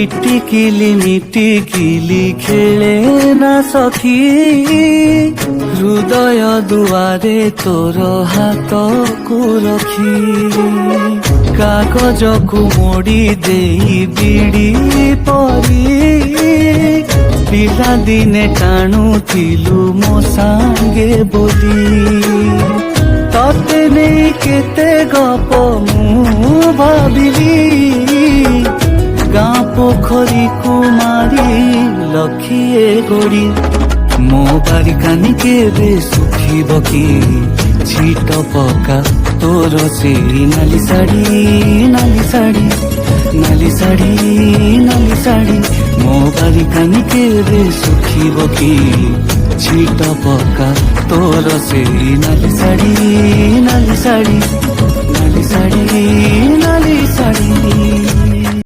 ইটিকিলি মিটিকিলি খেলে না সখী, হৃদয় দুয়ারে তোর হাতକୁ রখি। কাগজକୁ মোড়ি দেই বিড়ি পরি, পিলাদিনে টাণুଥିଲୁ ମୋ ସାଙ୍ଗେ ବୋଲି। ତତେ ନେଇ କେତେ ଗପ ମୁଁ ଭାବିଲି, ଗାଁ ପୋଖରୀକୁ ମାରି ଲକ୍ଷିଏ ଗୋଡ଼ି। ମୋ ବାରି କାନି କେବେ ଶୁଖିବ କି, ଛିଟ ପକା ତୋର ସେଇ ନାଲି ଶାଢ଼ୀ, ନାଲି ଶାଢ଼ୀ, ନାଲି ଶାଢ଼ୀ, ନାଲି ଶାଢ଼ୀ। ମୋ ବାରି କାନି କେବେ ଶୁଖିବ କି, ଛିଟ ପକା ତୋର ସେଇ ନାଲି ଶାଢ଼ୀ, ନାଲି ଶାଢ଼ୀ, ନାଲି ଶାଢ଼ୀ, ନାଲି ଶାଢ଼ୀ।